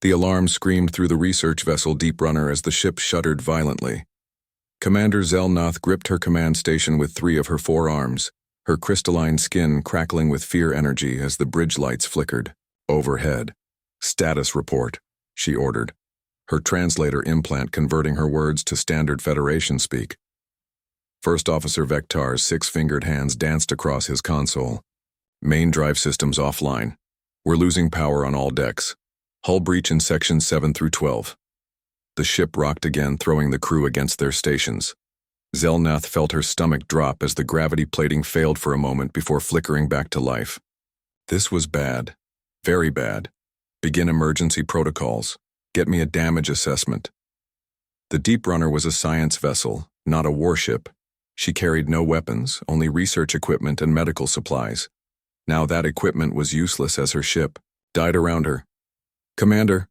The alarm screamed through the research vessel Deep Runner as the ship shuddered violently. Commander Zelnath gripped her command station with 3 of her 4 arms, her crystalline skin crackling with fear energy as the bridge lights flickered. Overhead. "Status report," she ordered, her translator implant converting her words to standard Federation speak. First Officer Vektar's 6-fingered hands danced across his console. "Main drive systems offline. We're losing power on all decks. Hull breach in sections 7 through 12. The ship rocked again, throwing the crew against their stations. Zelnath felt her stomach drop as the gravity plating failed for a moment before flickering back to life. This was bad. Very bad. Begin emergency protocols. Get me a damage assessment. The Deep Runner was a science vessel, not a warship. She carried no weapons, only research equipment and medical supplies. Now that equipment was useless as her ship died around her. "Commander,"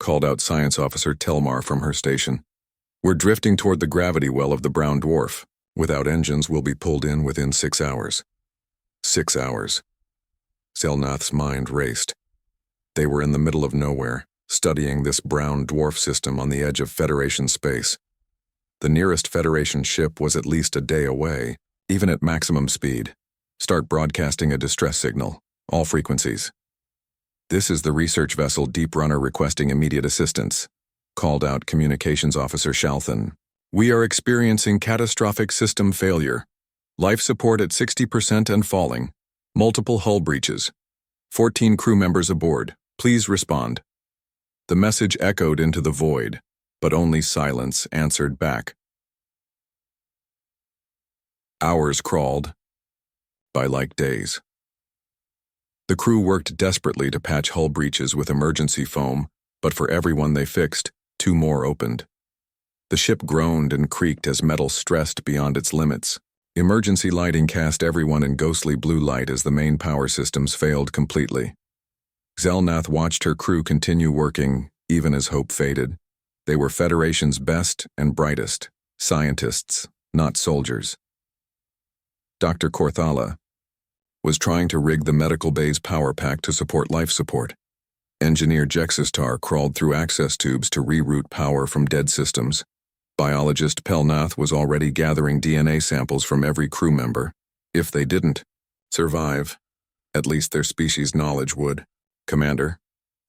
called out Science Officer Telmar from her station. "We're drifting toward the gravity well of the brown dwarf. Without engines, we'll be pulled in within 6 hours." 6 hours. Zelnath's mind raced. They were in the middle of nowhere, studying this brown dwarf system on the edge of Federation space. The nearest Federation ship was at least a day away, even at maximum speed. "Start broadcasting a distress signal. All frequencies." "This is the research vessel Deep Runner requesting immediate assistance," called out Communications Officer Shalthan. "We are experiencing catastrophic system failure. Life support at 60% and falling. Multiple hull breaches. 14 crew members aboard. Please respond." The message echoed into the void, but only silence answered back. Hours crawled by like days. The crew worked desperately to patch hull breaches with emergency foam, but for every one they fixed, 2 more opened. The ship groaned and creaked as metal stressed beyond its limits. Emergency lighting cast everyone in ghostly blue light as the main power systems failed completely. Zelnath watched her crew continue working, even as hope faded. They were Federation's best and brightest, scientists, not soldiers. Dr. Korthala was trying to rig the medical bay's power pack to support life support. Engineer Jexistar crawled through access tubes to reroute power from dead systems. Biologist Pelnath was already gathering DNA samples from every crew member. If they didn't survive, at least their species' knowledge would. "Commander,"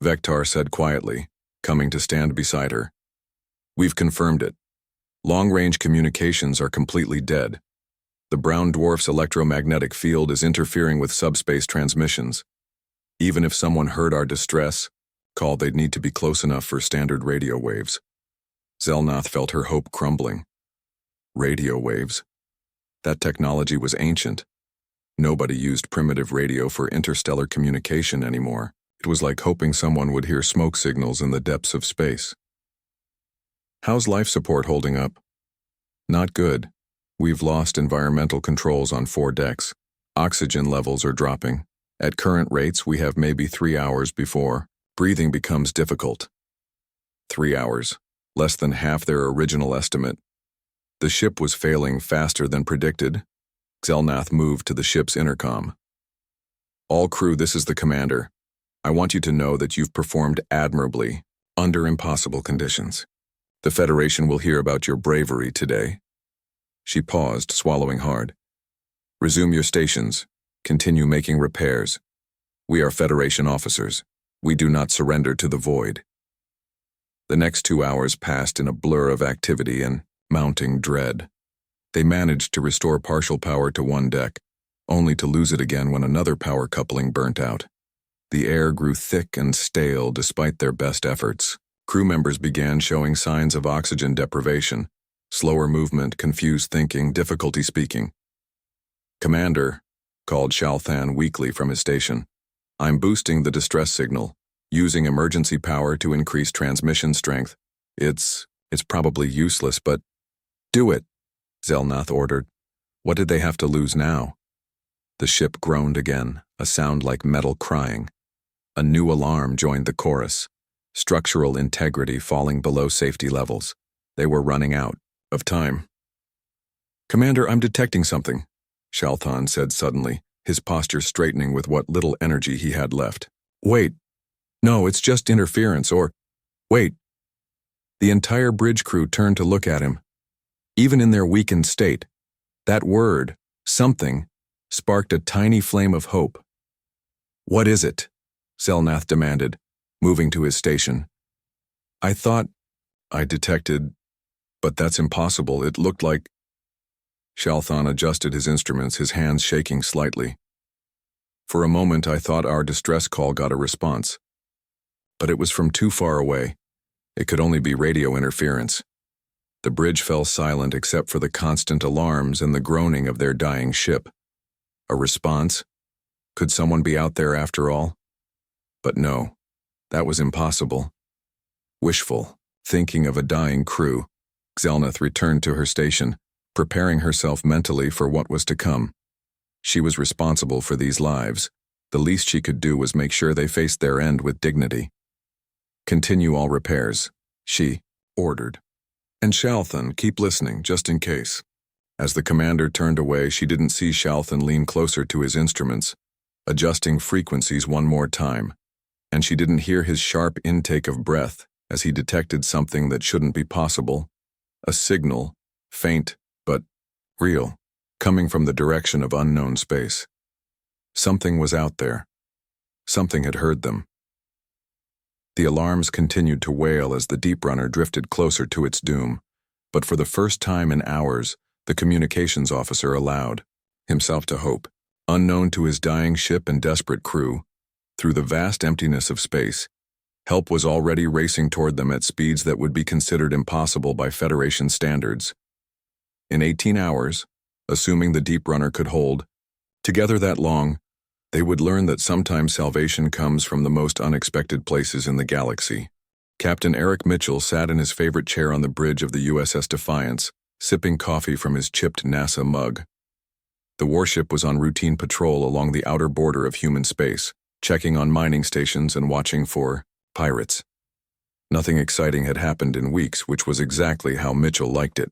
Vektar said quietly, coming to stand beside her. "We've confirmed it. Long-range communications are completely dead. The brown dwarf's electromagnetic field is interfering with subspace transmissions. Even if someone heard our distress call, they'd need to be close enough for standard radio waves." Zelnath felt her hope crumbling. Radio waves. That technology was ancient. Nobody used primitive radio for interstellar communication anymore. It was like hoping someone would hear smoke signals in the depths of space. "How's life support holding up?" "Not good. We've lost environmental controls on 4 decks. Oxygen levels are dropping. At current rates, we have maybe 3 hours before breathing becomes difficult." 3 hours. Less than half their original estimate. The ship was failing faster than predicted. Zelnath moved to the ship's intercom. "All crew, this is the commander. I want you to know that you've performed admirably under impossible conditions. The Federation will hear about your bravery today." She paused, swallowing hard. "Resume your stations. Continue making repairs. We are Federation officers. We do not surrender to the void." The next 2 hours passed in a blur of activity and mounting dread. They managed to restore partial power to one deck, only to lose it again when another power coupling burnt out. The air grew thick and stale despite their best efforts. Crew members began showing signs of oxygen deprivation, slower movement, confused thinking, difficulty speaking. "Commander," called Shalthan weakly from his station, "I'm boosting the distress signal, using emergency power to increase transmission strength. It's probably useless, but—" "Do it," Zelnath ordered. What did they have to lose now? The ship groaned again, a sound like metal crying. A new alarm joined the chorus. Structural integrity falling below safety levels. They were running out of time. "Commander, I'm detecting something," Shalthan said suddenly, his posture straightening with what little energy he had left. "Wait." No, it's just interference, or... Wait. The entire bridge crew turned to look at him. Even in their weakened state, that word, something, sparked a tiny flame of hope. What is it? Selnath demanded, moving to his station. I thought I detected, but that's impossible. It looked like... Shalthon adjusted his instruments, his hands shaking slightly. For a moment, I thought our distress call got a response. But it was from too far away. It could only be radio interference. The bridge fell silent except for the constant alarms and the groaning of their dying ship. A response? Could someone be out there after all? But no, that was impossible. Wishful, thinking of a dying crew, Xelnath returned to her station, preparing herself mentally for what was to come. She was responsible for these lives. The least she could do was make sure they faced their end with dignity. Continue all repairs, she ordered. And Shalthon, keep listening, just in case. As the commander turned away, she didn't see Shalthon lean closer to his instruments, adjusting frequencies one more time, and she didn't hear his sharp intake of breath as he detected something that shouldn't be possible. A signal, faint but real, coming from the direction of unknown space. Something was out there. Something had heard them. The alarms continued to wail as the Deep Runner drifted closer to its doom, but for the first time in hours, the communications officer allowed himself to hope. Unknown to his dying ship and desperate crew, through the vast emptiness of space, help was already racing toward them at speeds that would be considered impossible by Federation standards. In 18 hours, assuming the Deep Runner could hold together that long, they would learn that sometimes salvation comes from the most unexpected places in the galaxy. Captain Eric Mitchell sat in his favorite chair on the bridge of the USS Defiance, sipping coffee from his chipped NASA mug. The warship was on routine patrol along the outer border of human space, checking on mining stations and watching for pirates. Nothing exciting had happened in weeks, which was exactly how Mitchell liked it.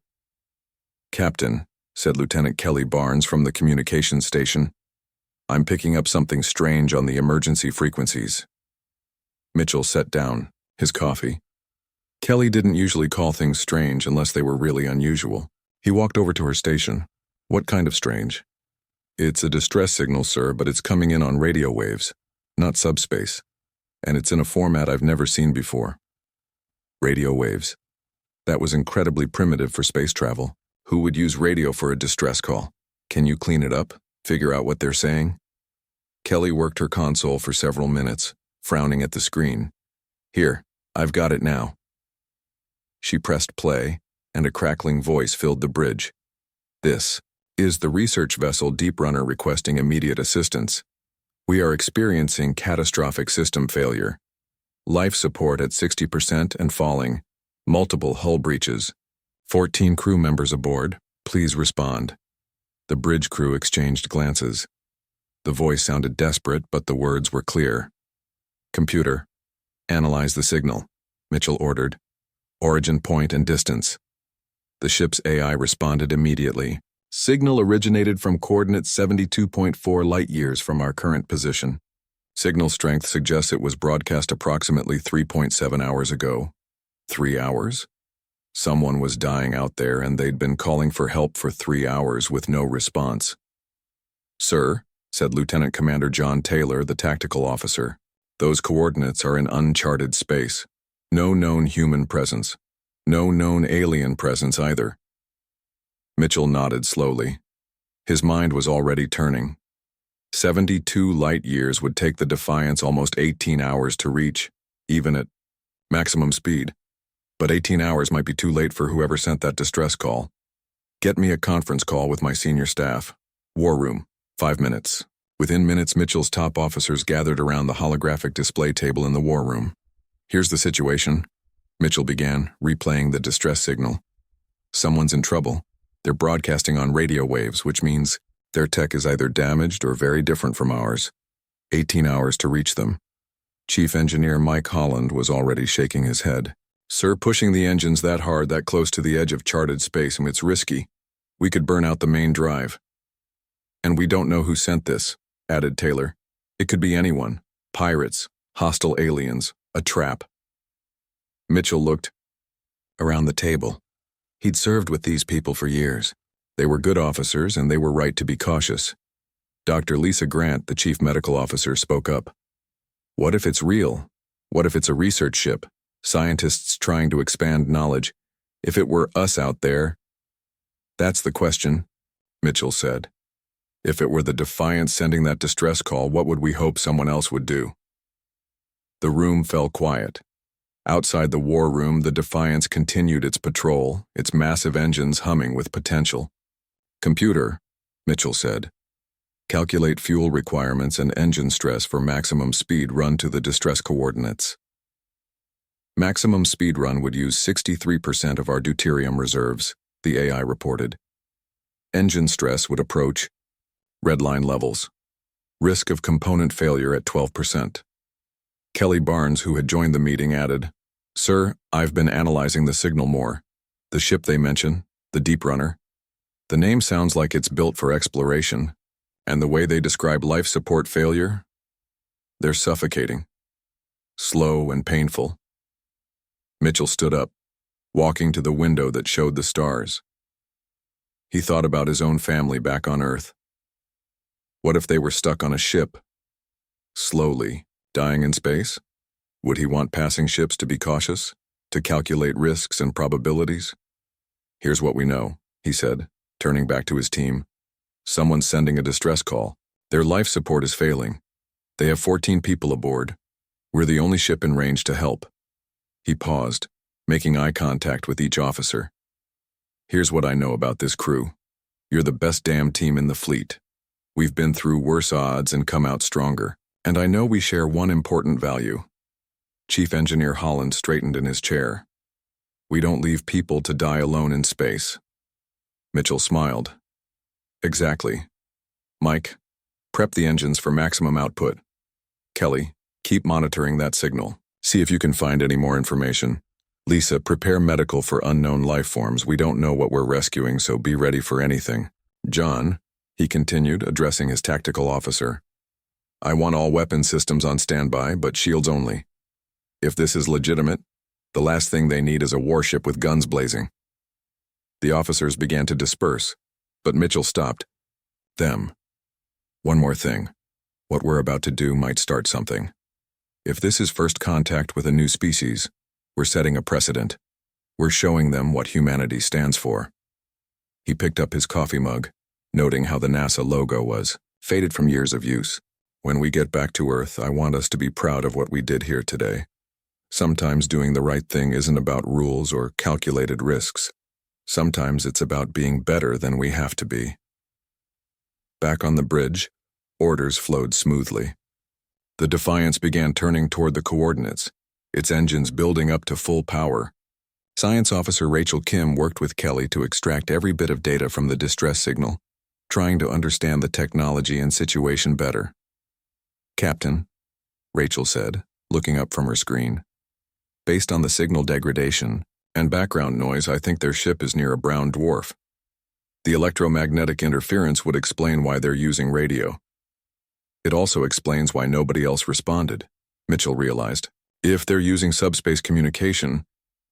Captain, said Lieutenant Kelly Barnes from the communications station, I'm picking up something strange on the emergency frequencies. Mitchell set down his coffee. Kelly didn't usually call things strange unless they were really unusual. He walked over to her station. What kind of strange? It's a distress signal, sir, but it's coming in on radio waves, not subspace, and it's in a format I've never seen before. Radio waves. That was incredibly primitive for space travel. Who would use radio for a distress call? Can you clean it up? Figure out what they're saying? Kelly worked her console for several minutes, frowning at the screen. Here, I've got it now. She pressed play, and a crackling voice filled the bridge. This is the research vessel Deep Runner requesting immediate assistance. We are experiencing catastrophic system failure. Life support at 60% and falling. Multiple hull breaches. 14 crew members aboard. Please respond. The bridge crew exchanged glances. The voice sounded desperate, but the words were clear. Computer, analyze the signal, Mitchell ordered. Origin point and distance. The ship's AI responded immediately. Signal originated from coordinates 72.4 light-years from our current position. Signal strength suggests it was broadcast approximately 3.7 hours ago. 3 hours? Someone was dying out there and they'd been calling for help for 3 hours with no response. Sir, said Lieutenant Commander John Taylor, the tactical officer, those coordinates are in uncharted space. No known human presence. No known alien presence either. Mitchell nodded slowly. His mind was already turning. 72 light-years would take the Defiance almost 18 hours to reach, even at maximum speed. But 18 hours might be too late for whoever sent that distress call. Get me a conference call with my senior staff. War room, 5 minutes. Within minutes, Mitchell's top officers gathered around the holographic display table in the war room. Here's the situation, Mitchell began, replaying the distress signal. Someone's in trouble. They're broadcasting on radio waves, which means their tech is either damaged or very different from ours. 18 hours to reach them. Chief Engineer Mike Holland was already shaking his head. Sir, pushing the engines that hard, that close to the edge of charted space, it's risky. We could burn out the main drive. And we don't know who sent this, added Taylor. It could be anyone. Pirates, Hostile aliens, a trap. Mitchell looked around the table. He'd served with these people for years. They were good officers, and they were right to be cautious. Dr. Lisa Grant, the chief medical officer, spoke up. What if it's real? What if it's a research ship? Scientists trying to expand knowledge. If it were us out there? That's the question, Mitchell said. If it were the Defiance sending that distress call, what would we hope someone else would do? The room fell quiet. Outside the war room, the Defiance continued its patrol, its massive engines humming with potential. Computer, Mitchell said. Calculate fuel requirements and engine stress for maximum speed run to the distress coordinates. Maximum speed run would use 63% of our deuterium reserves, the AI reported. Engine stress would approach redline levels. Risk of component failure at 12%. Kelly Barnes, who had joined the meeting, added, Sir, I've been analyzing the signal more. The ship they mention, the Deep Runner. The name sounds like it's built for exploration, and the way they describe life support failure, they're suffocating. Slow and painful. Mitchell stood up, walking to the window that showed the stars. He thought about his own family back on Earth. What if they were stuck on a ship, slowly dying in space? Would he want passing ships to be cautious, to calculate risks and probabilities? Here's what we know, he said, turning back to his team. Someone's sending a distress call. Their life support is failing. They have 14 people aboard. We're the only ship in range to help. He paused, making eye contact with each officer. Here's what I know about this crew. You're the best damn team in the fleet. We've been through worse odds and come out stronger. And I know we share one important value. Chief Engineer Holland straightened in his chair. We don't leave people to die alone in space. Mitchell smiled. Exactly. Mike, prep the engines for maximum output. Kelly, keep monitoring that signal. See if you can find any more information. Lisa, prepare medical for unknown life forms. We don't know what we're rescuing, so be ready for anything. John, he continued, addressing his tactical officer. I want all weapon systems on standby, but shields only. If this is legitimate, the last thing they need is a warship with guns blazing. The officers began to disperse, but Mitchell stopped them. One more thing. What we're about to do might start something. If this is first contact with a new species, we're setting a precedent. We're showing them what humanity stands for. He picked up his coffee mug, noting how the NASA logo was faded from years of use. When we get back to Earth, I want us to be proud of what we did here today. Sometimes doing the right thing isn't about rules or calculated risks. Sometimes it's about being better than we have to be. Back on the bridge, orders flowed smoothly. The Defiance began turning toward the coordinates, its engines building up to full power. Science Officer Rachel Kim worked with Kelly to extract every bit of data from the distress signal, trying to understand the technology and situation better. Captain, Rachel said, looking up from her screen. Based on the signal degradation and background noise, I think their ship is near a brown dwarf. The electromagnetic interference would explain why they're using radio. It also explains why nobody else responded, Mitchell realized. If they're using subspace communication,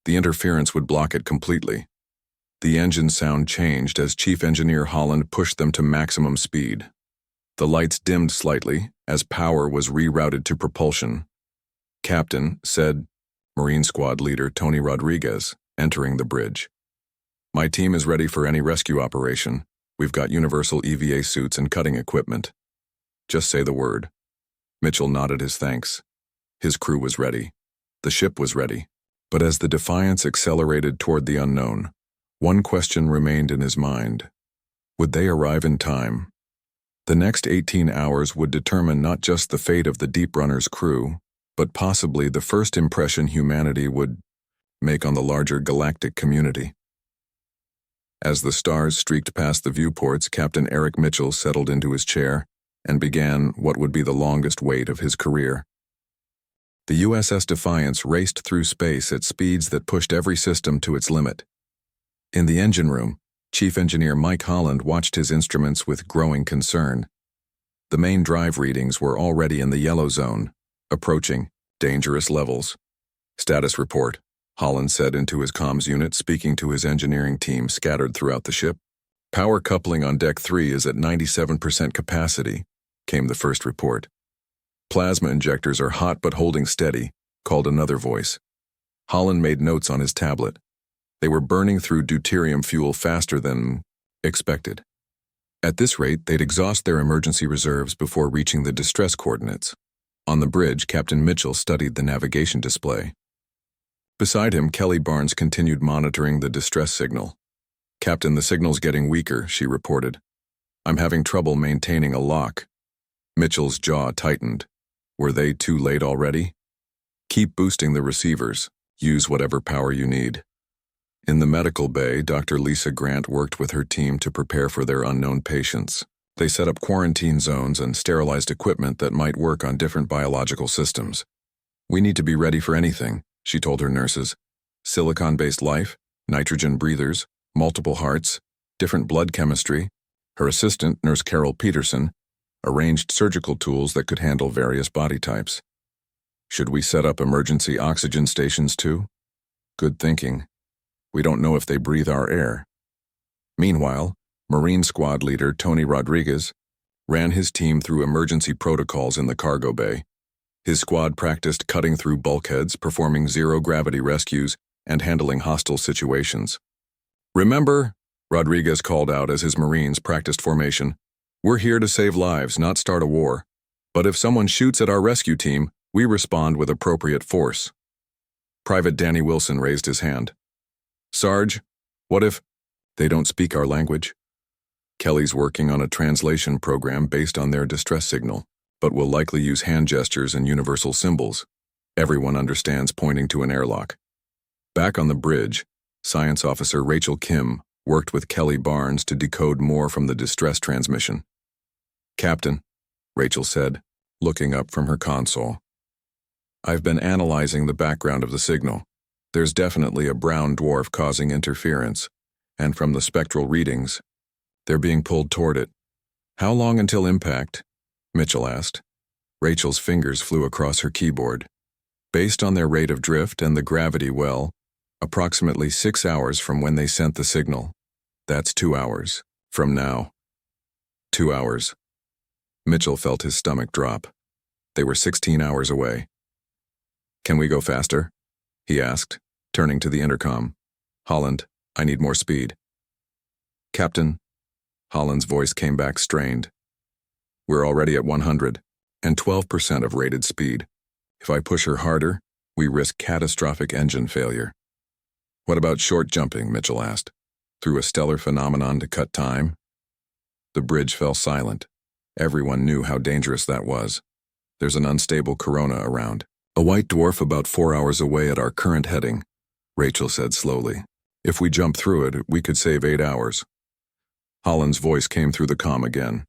the interference would block it completely. The engine sound changed as Chief Engineer Holland pushed them to maximum speed. The lights dimmed slightly as power was rerouted to propulsion. Captain, said Marine Squad Leader Tony Rodriguez, entering the bridge. My team is ready for any rescue operation. We've got universal EVA suits and cutting equipment. Just say the word. Mitchell nodded his thanks. His crew was ready. The ship was ready. But as the Defiance accelerated toward the unknown, one question remained in his mind. Would they arrive in time? The next 18 hours would determine not just the fate of the Deep Runner's crew, but possibly the first impression humanity would make on the larger galactic community. As the stars streaked past the viewports, Captain Eric Mitchell settled into his chair and began what would be the longest wait of his career. The USS Defiance raced through space at speeds that pushed every system to its limit. In the engine room, Chief Engineer Mike Holland watched his instruments with growing concern. The main drive readings were already in the yellow zone, Approaching. Dangerous levels. Status report. Holland said into his comms unit, speaking to his engineering team scattered throughout the ship. Power coupling on Deck 3 is at 97% capacity, came the first report. Plasma injectors are hot but holding steady, called another voice. Holland made notes on his tablet. They were burning through deuterium fuel faster than expected. At this rate, they'd exhaust their emergency reserves before reaching the distress coordinates. On the bridge, Captain Mitchell studied the navigation display. Beside him, Kelly Barnes continued monitoring the distress signal. "Captain, the signal's getting weaker," she reported. "I'm having trouble maintaining a lock." Mitchell's jaw tightened. Were they too late already? "Keep boosting the receivers. Use whatever power you need." In the medical bay, Dr. Lisa Grant worked with her team to prepare for their unknown patients. They set up quarantine zones and sterilized equipment that might work on different biological systems. "We need to be ready for anything," she told her nurses. "Silicon-based life, nitrogen breathers, multiple hearts, different blood chemistry." Her assistant, Nurse Carol Peterson, arranged surgical tools that could handle various body types. "Should we set up emergency oxygen stations too?" "Good thinking. We don't know if they breathe our air." Meanwhile, Marine Squad leader Tony Rodriguez ran his team through emergency protocols in the cargo bay. His squad practiced cutting through bulkheads, performing zero-gravity rescues, and handling hostile situations. "Remember," Rodriguez called out as his Marines practiced formation, "we're here to save lives, not start a war. But if someone shoots at our rescue team, we respond with appropriate force." Private Danny Wilson raised his hand. "Sarge, what if they don't speak our language?" "Kelly's working on a translation program based on their distress signal, but will likely use hand gestures and universal symbols. Everyone understands pointing to an airlock." Back on the bridge, Science Officer Rachel Kim worked with Kelly Barnes to decode more from the distress transmission. "Captain," Rachel said, looking up from her console, "I've been analyzing the background of the signal. There's definitely a brown dwarf causing interference, and from the spectral readings, they're being pulled toward it." "How long until impact?" Mitchell asked. Rachel's fingers flew across her keyboard. "Based on their rate of drift and the gravity well, approximately 6 hours from when they sent the signal. That's 2 hours. From now." 2 hours. Mitchell felt his stomach drop. They were 16 hours away. "Can we go faster?" he asked, turning to the intercom. "Holland, I need more speed." "Captain," Holland's voice came back strained. "We're already at 100, and 12% of rated speed. If I push her harder, we risk catastrophic engine failure." "What about short jumping?" Mitchell asked. "Through a stellar phenomenon to cut time?" The bridge fell silent. Everyone knew how dangerous that was. "There's an unstable corona around. A white dwarf about 4 hours away at our current heading," Rachel said slowly. "If we jump through it, we could save 8 hours. Holland's voice came through the comm again.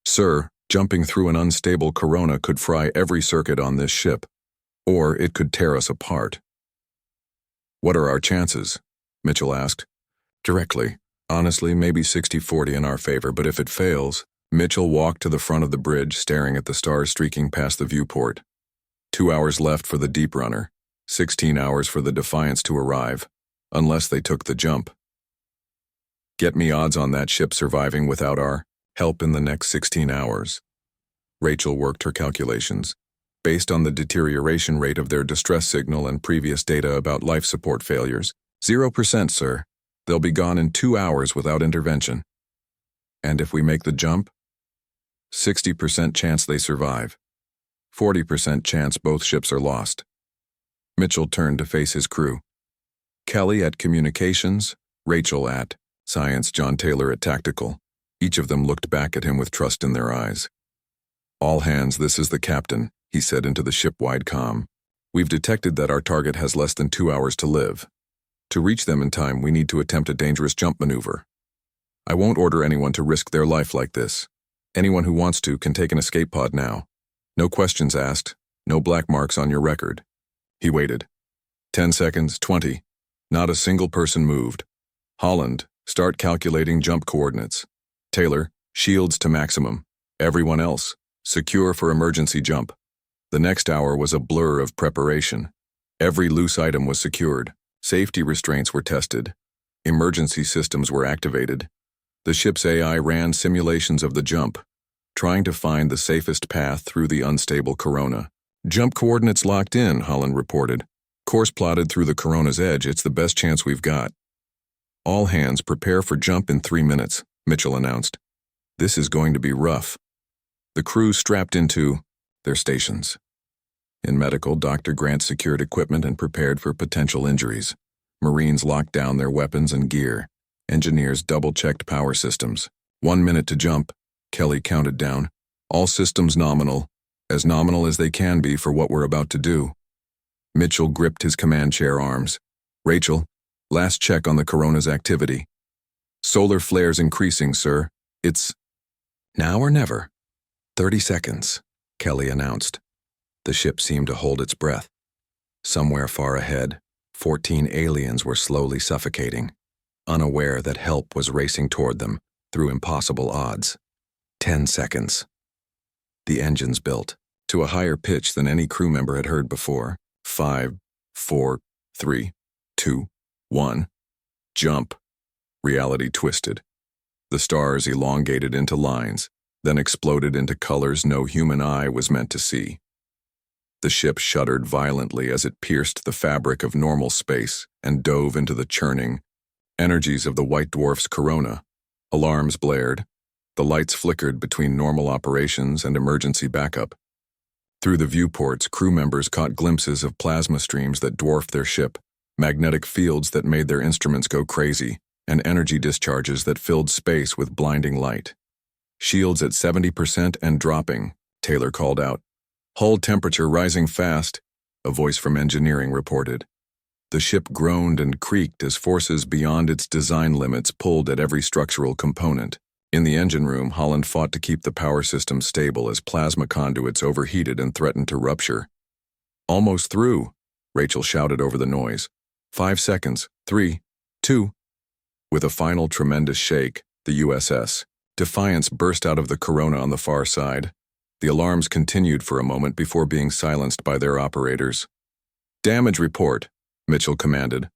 "Sir, jumping through an unstable corona could fry every circuit on this ship, or it could tear us apart." "What are our chances?" Mitchell asked. "Directly. Honestly, maybe 60-40 in our favor, but if it fails..." Mitchell walked to the front of the bridge, staring at the stars streaking past the viewport. 2 hours left for the Deep Runner, 16 hours for the Defiance to arrive, unless they took the jump. "Get me odds on that ship surviving without our help in the next 16 hours. Rachel worked her calculations. Based on the deterioration rate of their distress signal and previous data about life support failures, 0%, sir. They'll be gone in 2 hours without intervention. And if we make the jump? 60% chance they survive. 40% chance both ships are lost." Mitchell turned to face his crew. Kelly at Communications, Rachel at Science, John Taylor at Tactical. Each of them looked back at him with trust in their eyes. "All hands, this is the captain," he said into the ship-wide comm. "We've detected that our target has less than 2 hours to live. To reach them in time, we need to attempt a dangerous jump maneuver. I won't order anyone to risk their life like this. Anyone who wants to can take an escape pod now. No questions asked, no black marks on your record." He waited. 10 seconds, 20. Not a single person moved. "Holland, start calculating jump coordinates. Taylor, shields to maximum. Everyone else, secure for emergency jump." The next hour was a blur of preparation. Every loose item was secured. Safety restraints were tested. Emergency systems were activated. The ship's AI ran simulations of the jump, trying to find the safest path through the unstable corona. Jump coordinates locked in, Holland reported. Course plotted through the corona's edge. It's the best chance we've got. All hands prepare for jump in 3 minutes, Mitchell announced. This is going to be rough. The crew strapped into their stations. In medical, Dr. Grant secured equipment and prepared for potential injuries. Marines locked down their weapons and gear. Engineers double-checked power systems. 1 minute to jump, Kelly counted down. All systems nominal as they can be for what we're about to do. Mitchell gripped his command chair arms. Rachel, last check on the corona's activity. Solar flares increasing, sir. It's now or never. 30 seconds, Kelly announced. The ship seemed to hold its breath. Somewhere far ahead, 14 aliens were slowly suffocating, unaware that help was racing toward them through impossible odds. 10 seconds. The engines built, to a higher pitch than any crew member had heard before. 5, 4, 3, 2, 1. Jump. Reality twisted. The stars elongated into lines, then exploded into colors no human eye was meant to see. The ship shuddered violently as it pierced the fabric of normal space and dove into the churning energies of the white dwarf's corona. Alarms blared. The lights flickered between normal operations and emergency backup. Through the viewports, crew members caught glimpses of plasma streams that dwarfed their ship, magnetic fields that made their instruments go crazy, and energy discharges that filled space with blinding light. Shields at 70% and dropping, Taylor called out. Hull temperature rising fast, a voice from engineering reported. The ship groaned and creaked as forces beyond its design limits pulled at every structural component. In the engine room, Holland fought to keep the power system stable as plasma conduits overheated and threatened to rupture. Almost through, Rachel shouted over the noise. 5 seconds, 3, 2. With a final tremendous shake, the USS Defiance burst out of the corona on the far side. The alarms continued for a moment before being silenced by their operators. Damage report, Mitchell commanded.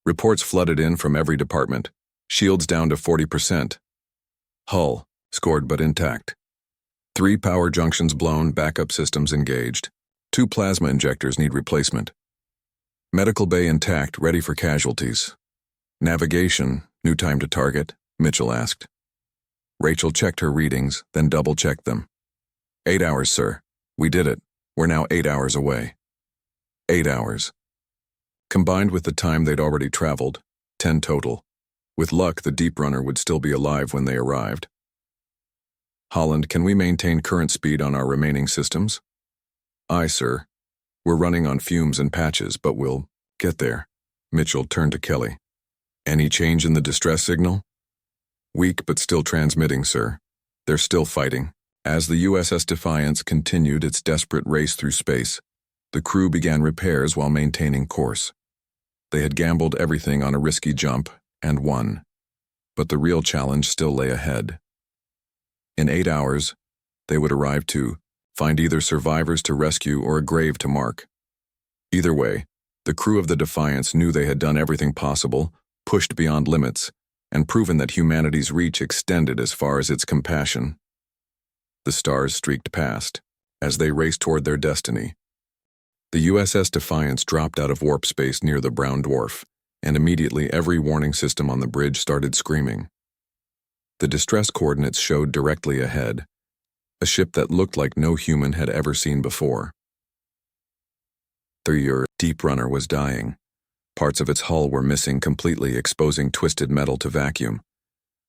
Reports flooded in from every department. Shields down to 40%. Hull, scored but intact. 3 power junctions blown, backup systems engaged. 2 plasma injectors need replacement. Medical bay intact, ready for casualties. Navigation, new time to target, Mitchell asked. Rachel checked her readings, then double-checked them. 8 hours, sir. We did it. We're now 8 hours away. 8 hours. Combined with the time they'd already traveled, 10 total. With luck, the Deep Runner would still be alive when they arrived. Holland, can we maintain current speed on our remaining systems? Aye, sir. We're running on fumes and patches, but we'll get there. Mitchell turned to Kelly. Any change in the distress signal? Weak but still transmitting, sir. They're still fighting. As the USS Defiance continued its desperate race through space, the crew began repairs while maintaining course. They had gambled everything on a risky jump and won, but the real challenge still lay ahead. In 8 hours, they would arrive to find either survivors to rescue or a grave to mark. Either way, the crew of the Defiance knew they had done everything possible, pushed beyond limits, and proven that humanity's reach extended as far as its compassion. The stars streaked past, as they raced toward their destiny. The USS Defiance dropped out of warp space near the brown dwarf, and immediately every warning system on the bridge started screaming. The distress coordinates showed directly ahead, a ship that looked like no human had ever seen before. The Deep Runner was dying. Parts of its hull were missing completely, exposing twisted metal to vacuum.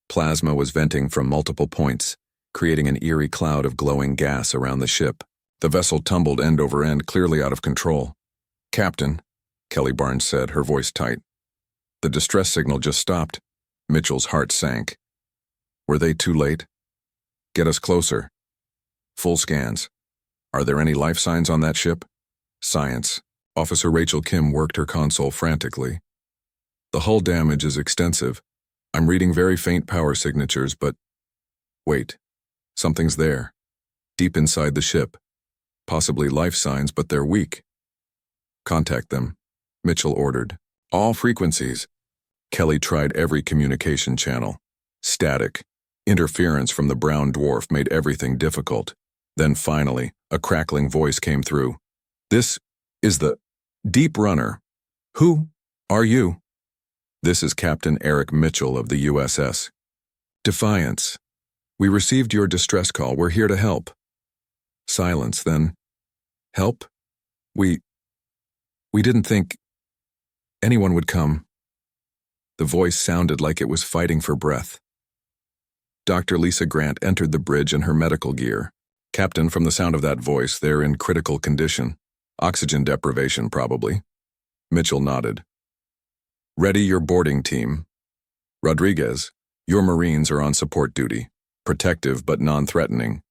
Plasma was venting from multiple points, creating an eerie cloud of glowing gas around the ship. The vessel tumbled end over end, clearly out of control. Captain, Kelly Barnes said, her voice tight. The distress signal just stopped. Mitchell's heart sank. Were they too late? Get us closer. Full scans. Are there any life signs on that ship? Science. Officer Rachel Kim worked her console frantically. The hull damage is extensive. I'm reading very faint power signatures, but... Wait. Something's there. Deep inside the ship. Possibly life signs, but they're weak. Contact them, Mitchell ordered. All frequencies. Kelly tried every communication channel. Static. Interference from the brown dwarf made everything difficult. Then finally, a crackling voice came through. This is the Deep Runner. Who are you? This is Captain Eric Mitchell of the USS Defiance. We received your distress call. We're here to help. Silence, then. Help? We didn't think anyone would come. The voice sounded like it was fighting for breath. Dr. Lisa Grant entered the bridge in her medical gear. Captain, from the sound of that voice, they're in critical condition. Oxygen deprivation, probably. Mitchell nodded. Ready your boarding team. Rodriguez, your Marines are on support duty. Protective but non-threatening.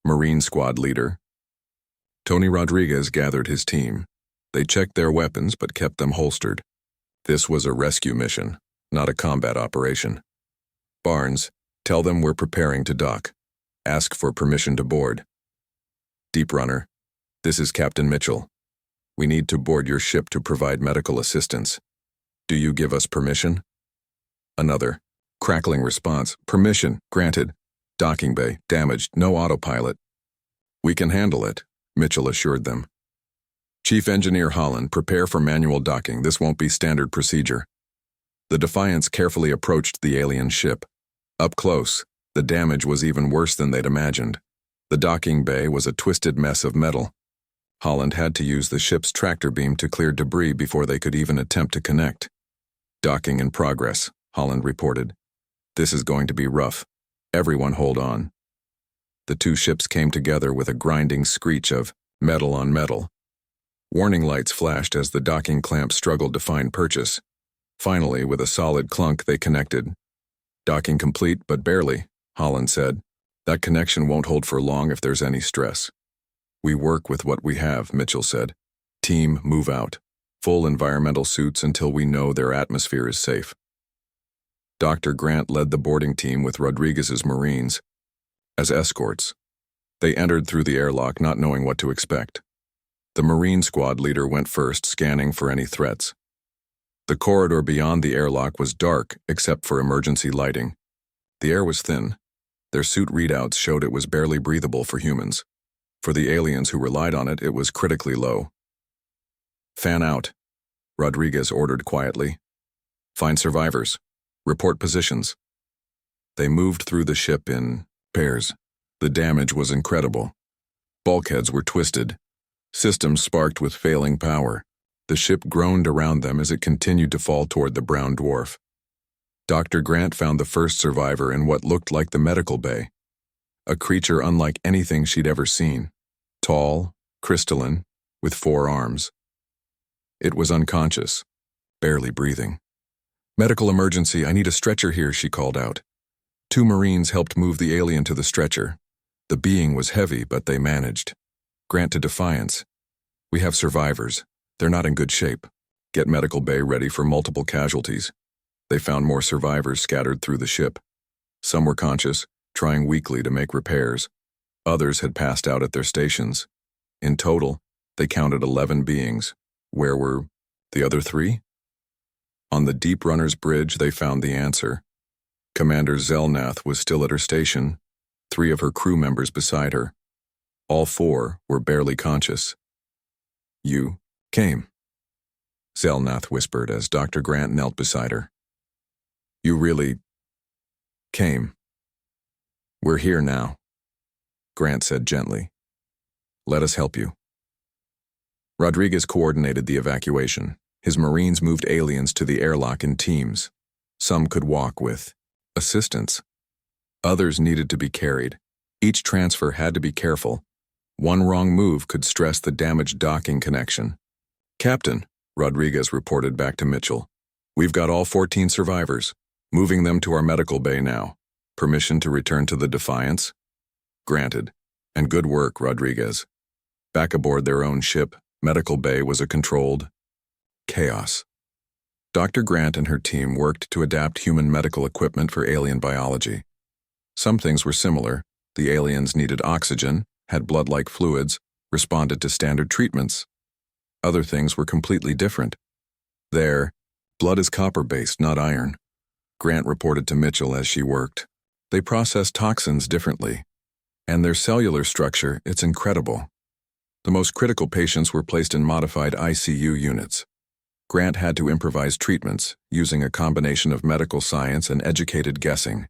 Marine Squad leader. Tony Rodriguez gathered his team. They checked their weapons but kept them holstered. This was a rescue mission, not a combat operation. Barnes, tell them we're preparing to dock. Ask for permission to board. Deep Runner, this is Captain Mitchell. We need to board your ship to provide medical assistance. Do you give us permission? Another crackling response. Permission, granted. Docking bay, damaged, no autopilot. We can handle it, Mitchell assured them. Chief Engineer Holland, prepare for manual docking. This won't be standard procedure. The Defiance carefully approached the alien ship. Up close, the damage was even worse than they'd imagined. The docking bay was a twisted mess of metal. Holland had to use the ship's tractor beam to clear debris before they could even attempt to connect. Docking in progress, Holland reported. This is going to be rough. Everyone hold on. The two ships came together with a grinding screech of metal on metal. Warning lights flashed as the docking clamp struggled to find purchase. Finally, with a solid clunk, they connected. Docking complete, but barely, Holland said. That connection won't hold for long if there's any stress. We work with what we have, Mitchell said. Team, move out. Full environmental suits until we know their atmosphere is safe. Dr. Grant led the boarding team with Rodriguez's Marines as escorts. They entered through the airlock not knowing what to expect. The Marine Squad leader went first, scanning for any threats. The corridor beyond the airlock was dark except for emergency lighting. The air was thin. Their suit readouts showed it was barely breathable for humans. For the aliens who relied on it, it was critically low. Fan out, Rodriguez ordered quietly. Find survivors. Report positions. They moved through the ship in pairs. The damage was incredible. Bulkheads were twisted. Systems sparked with failing power. The ship groaned around them as it continued to fall toward the brown dwarf. Dr. Grant found the first survivor in what looked like the medical bay. A creature unlike anything she'd ever seen. Tall, crystalline, with 4 arms. It was unconscious, barely breathing. Medical emergency, I need a stretcher here, she called out. 2 Marines helped move the alien to the stretcher. The being was heavy, but they managed. Grant to Defiance. We have survivors. They're not in good shape. Get medical bay ready for multiple casualties. They found more survivors scattered through the ship. Some were conscious, trying weakly to make repairs. Others had passed out at their stations. In total, they counted 11 beings. Where were the other 3? On the Deep Runner's bridge, they found the answer. Commander Zelnath was still at her station, 3 of her crew members beside her. All 4 were barely conscious. You came, Zelnath whispered as Dr. Grant knelt beside her. You really came. We're here now, Grant said gently. Let us help you. Rodriguez coordinated the evacuation. His Marines moved aliens to the airlock in teams. Some could walk with assistance. Others needed to be carried. Each transfer had to be careful. One wrong move could stress the damaged docking connection. Captain, Rodriguez reported back to Mitchell. We've got all 14 survivors. Moving them to our medical bay now. Permission to return to the Defiance? Granted. And good work, Rodriguez. Back aboard their own ship, medical bay was a controlled chaos. Dr. Grant and her team worked to adapt human medical equipment for alien biology. Some things were similar. The aliens needed oxygen, had blood-like fluids, responded to standard treatments. Other things were completely different. There, blood is copper-based, not iron, Grant reported to Mitchell as she worked. They process toxins differently. And their cellular structure, it's incredible. The most critical patients were placed in modified ICU units. Grant had to improvise treatments, using a combination of medical science and educated guessing.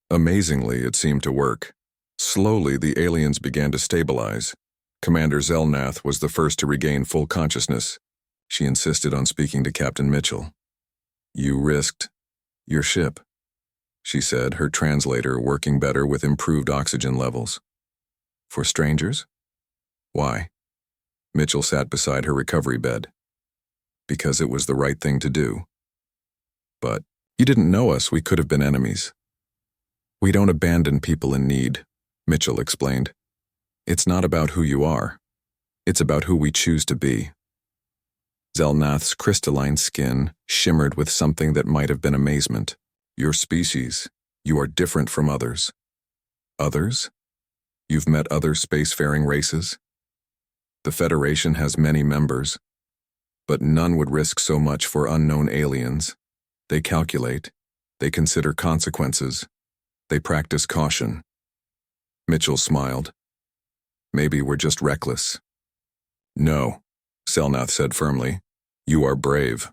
Amazingly, it seemed to work. Slowly, the aliens began to stabilize. Commander Zelnath was the first to regain full consciousness. She insisted on speaking to Captain Mitchell. "You risked your ship," she said, her translator working better with improved oxygen levels. "For strangers? Why?" Mitchell sat beside her recovery bed. "Because it was the right thing to do." "But you didn't know us, we could have been enemies." "We don't abandon people in need," Mitchell explained. "It's not about who you are. It's about who we choose to be." Zelnath's crystalline skin shimmered with something that might have been amazement. "Your species. You are different from others." "Others? You've met other spacefaring races?" "The Federation has many members, but none would risk so much for unknown aliens. They calculate. They consider consequences. They practice caution." Mitchell smiled. "Maybe we're just reckless." "No," Zelnath said firmly. "You are brave.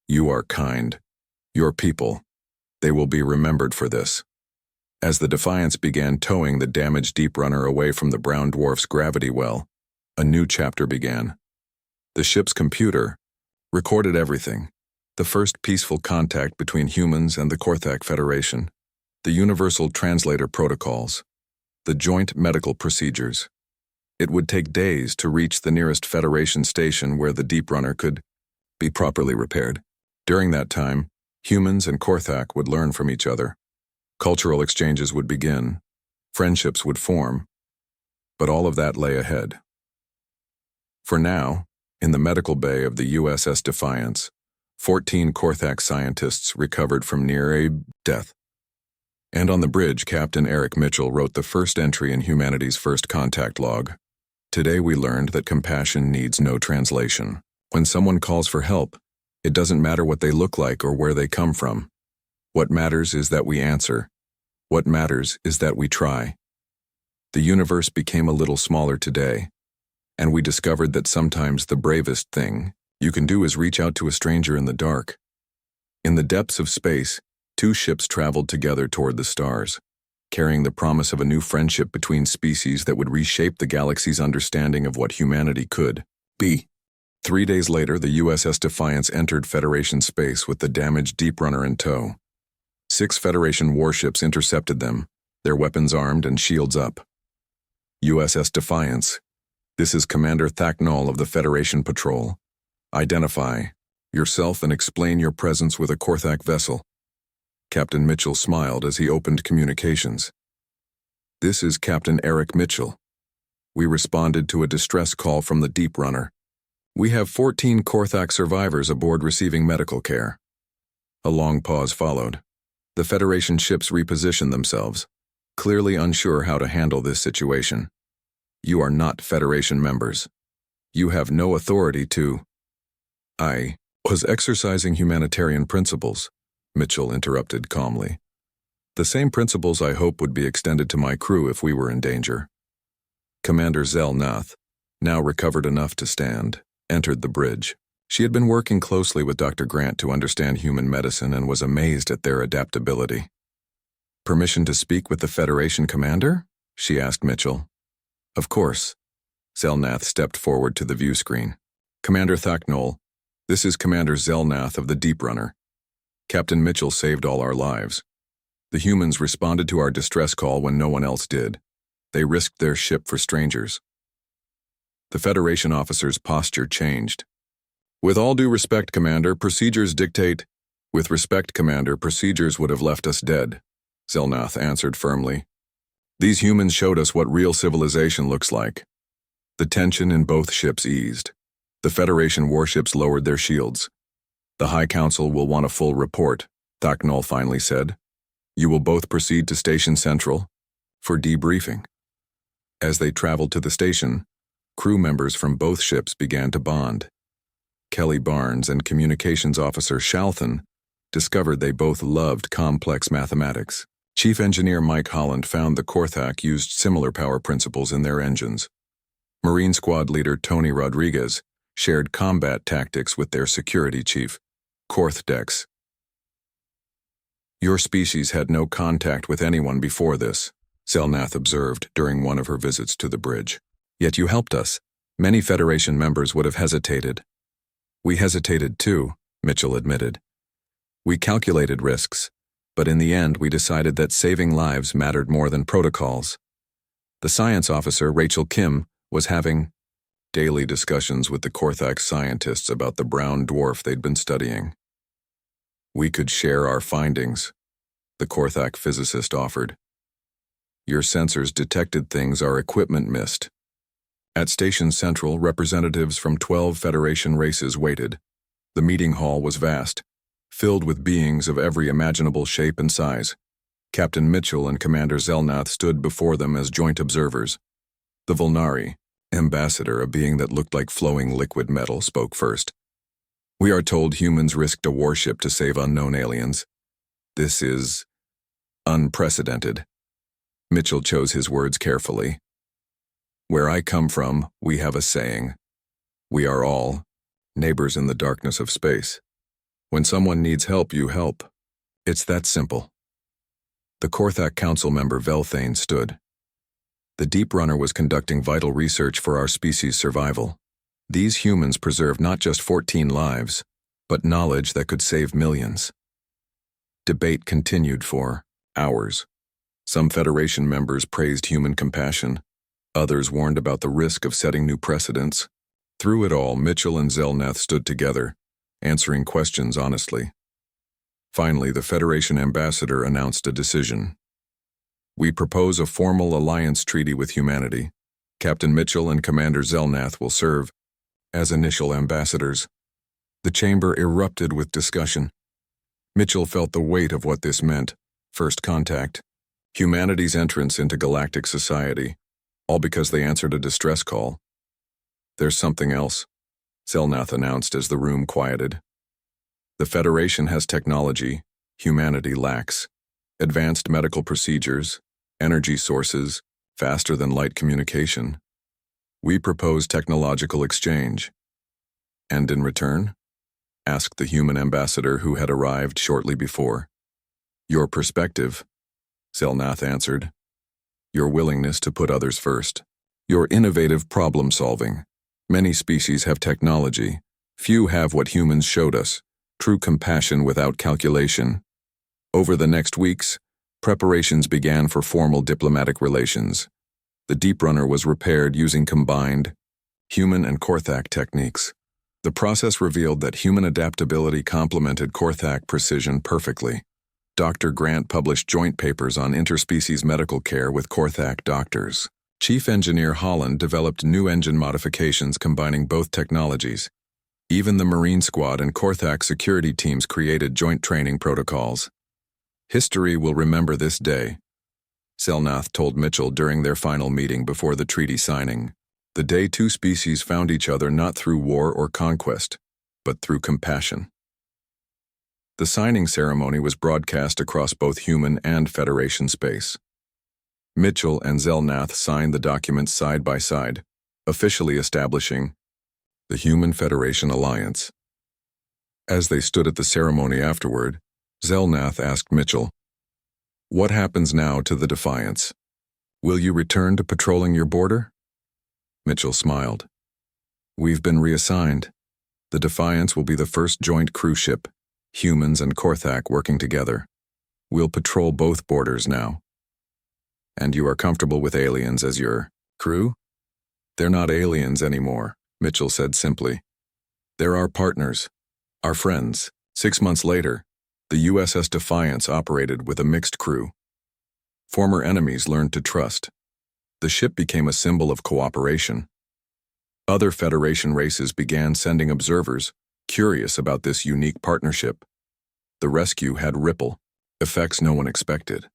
You are kind. Your people, they will be remembered for this." As the Defiance began towing the damaged Deep Runner away from the brown dwarf's gravity well, a new chapter began. The ship's computer recorded everything: the first peaceful contact between humans and the Korthak Federation, the universal translator protocols, the joint medical procedures. It would take days to reach the nearest Federation station where the Deep Runner could be properly repaired. During that time, humans and Korthak would learn from each other. Cultural exchanges would begin. Friendships would form. But all of that lay ahead. For now, in the medical bay of the USS Defiance, 14 Korthak scientists recovered from near death. And on the bridge, Captain Eric Mitchell wrote the first entry in humanity's first contact log. "Today we learned that compassion needs no translation. When someone calls for help, it doesn't matter what they look like or where they come from. What matters is that we answer. What matters is that we try." The universe became a little smaller today, and we discovered that sometimes the bravest thing you can do is reach out to a stranger in the dark. In the depths of space, 2 ships traveled together toward the stars, carrying the promise of a new friendship between species that would reshape the galaxy's understanding of what humanity could be. 3 days later, the USS Defiance entered Federation space with the damaged Deep Runner in tow. 6 Federation warships intercepted them, their weapons armed and shields up. "USS Defiance, this is Commander Thacknall of the Federation Patrol. Identify yourself and explain your presence with a Korthak vessel." Captain Mitchell smiled as he opened communications. "This is Captain Eric Mitchell. We responded to a distress call from the Deep Runner. We have 14 Korthak survivors aboard receiving medical care." A long pause followed. The Federation ships repositioned themselves, clearly unsure how to handle this situation. "You are not Federation members. You have no authority to—" "I was exercising humanitarian principles," Mitchell interrupted calmly. "The same principles I hope would be extended to my crew if we were in danger." Commander Zelnath, now recovered enough to stand, entered the bridge. She had been working closely with Dr. Grant to understand human medicine and was amazed at their adaptability. "Permission to speak with the Federation commander?" she asked Mitchell. "Of course." Zelnath stepped forward to the view screen. "Commander Thacknall, this is Commander Zelnath of the Deep Runner. Captain Mitchell saved all our lives. The humans responded to our distress call when no one else did. They risked their ship for strangers." The Federation officer's posture changed. "With all due respect, Commander, procedures dictate—" "With respect, Commander, procedures would have left us dead," Zelnath answered firmly. "These humans showed us what real civilization looks like." The tension in both ships eased. The Federation warships lowered their shields. "The High Council will want a full report," Thacknall finally said. "You will both proceed to Station Central for debriefing." As they traveled to the station, Crew members from both ships began to bond. Kelly Barnes and Communications Officer Shalthan discovered they both loved complex mathematics. Chief Engineer Mike Holland found the Korthak used similar power principles in their engines. Marine Squad Leader Tony Rodriguez shared combat tactics with their security chief, Korth Dex. Your species had no contact with anyone before this, Zelnath observed during one of her visits to the bridge. Yet you helped us. Many Federation members would have hesitated. We hesitated too, Mitchell admitted. We calculated risks, but in the end we decided that saving lives mattered more than protocols. The science officer, Rachel Kim, was having daily discussions with the Korthak scientists about the brown dwarf they'd been studying. We could share our findings, the Korthak physicist offered. Your sensors detected things our equipment missed. At Station Central, representatives from 12 Federation races waited. The meeting hall was vast, filled with beings of every imaginable shape and size. Captain Mitchell and Commander Zelnath stood before them as joint observers. The Volnari, ambassador, a being that looked like flowing liquid metal, spoke first. We are told humans risked a warship to save unknown aliens. This is unprecedented. Mitchell chose his words carefully. Where I come from, we have a saying. We are all neighbors in the darkness of space. When someone needs help, you help. It's that simple. The Korthak Council member Velthane stood. The Deep Runner was conducting vital research for our species' survival. These humans preserved not just 14 lives, but knowledge that could save millions. Debate continued for hours. Some Federation members praised human compassion. Others warned about the risk of setting new precedents. Through it all, Mitchell and Zelnath stood together, answering questions honestly. Finally, the Federation ambassador announced a decision. We propose a formal alliance treaty with humanity. Captain Mitchell and Commander Zelnath will serve as initial ambassadors. The chamber erupted with discussion. Mitchell felt the weight of what this meant. First contact, humanity's entrance into galactic society, all because they answered a distress call. There's something else, Zelnath announced as the room quieted. The Federation has technology humanity lacks. Advanced medical procedures, energy sources, faster-than-light communication. We propose technological exchange. And in return? Asked the human ambassador who had arrived shortly before. Your perspective, Zelnath answered. Your willingness to put others first. Your innovative problem-solving. Many species have technology. Few have what humans showed us, true compassion without calculation. Over the next weeks, preparations began for formal diplomatic relations. The Deep Runner was repaired using combined human and Korthak techniques. The process revealed that human adaptability complemented Korthak precision perfectly. Dr. Grant published joint papers on interspecies medical care with Korthak doctors. Chief Engineer Holland developed new engine modifications combining both technologies. Even the Marine Squad and Korthak security teams created joint training protocols. History will remember this day, Zelnath told Mitchell during their final meeting before the treaty signing. The day two species found each other not through war or conquest, but through compassion. The signing ceremony was broadcast across both human and Federation space. Mitchell and Zelnath signed the documents side by side, officially establishing the Human Federation Alliance. As they stood at the ceremony afterward, Zelnath asked Mitchell, "What happens now to the Defiance? Will you return to patrolling your border?" Mitchell smiled. "We've been reassigned. The Defiance will be the first joint cruise ship, humans and Korthak working together. We'll patrol both borders now." "And you are comfortable with aliens as your crew?" "They're not aliens anymore," Mitchell said simply. "They're our partners, our friends." 6 months later, the USS Defiance operated with a mixed crew. Former enemies learned to trust. The ship became a symbol of cooperation. Other Federation races began sending observers, curious about this unique partnership. The rescue had ripple effects no one expected.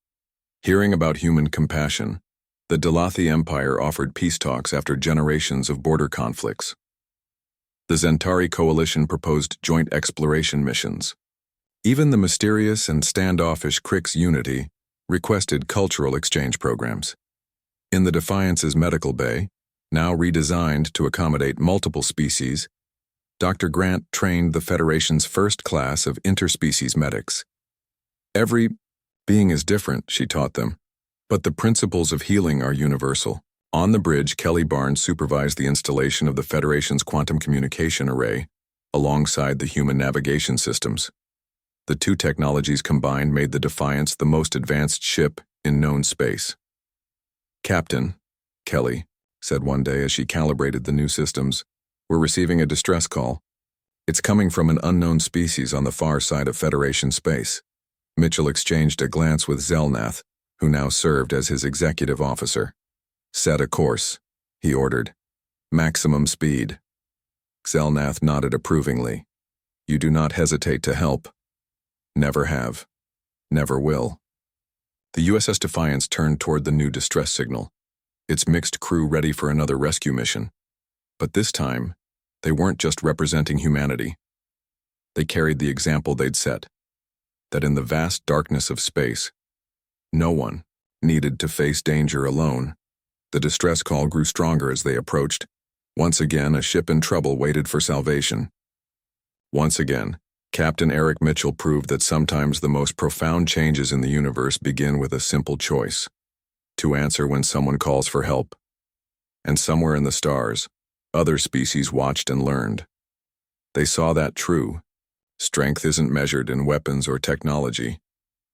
Hearing about human compassion, The Delathi Empire offered peace talks after generations of border conflicts. The Zentari coalition proposed joint exploration missions. Even the mysterious and standoffish Crix Unity requested cultural exchange programs. In the Defiance's medical bay, now redesigned to accommodate multiple species, Dr. Grant trained the Federation's first class of interspecies medics. Every being is different, she taught them, but the principles of healing are universal. On the bridge, Kelly Barnes supervised the installation of the Federation's quantum communication array alongside the human navigation systems. The two technologies combined made the Defiance the most advanced ship in known space. "Captain," Kelly said one day as she calibrated the new systems, "we're receiving a distress call. It's coming from an unknown species on the far side of Federation space." Mitchell exchanged a glance with Zelnath, who now served as his executive officer. "Set a course," he ordered. "Maximum speed." Zelnath nodded approvingly. "You do not hesitate to help." "Never have. Never will." The USS Defiance turned toward the new distress signal, its mixed crew ready for another rescue mission. But this time, they weren't just representing humanity. They carried the example they'd set, that in the vast darkness of space, no one needed to face danger alone. The distress call grew stronger as they approached. Once again, a ship in trouble waited for salvation. Once again, Captain Eric Mitchell proved that sometimes the most profound changes in the universe begin with a simple choice: to answer when someone calls for help. And somewhere in the stars, other species watched and learned. They saw that true. Strength isn't measured in weapons or technology,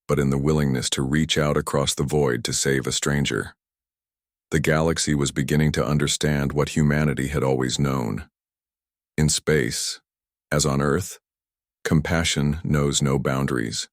but in the willingness to reach out across the void to save a stranger. The galaxy was beginning to understand what humanity had always known. In space, as on Earth, compassion knows no boundaries.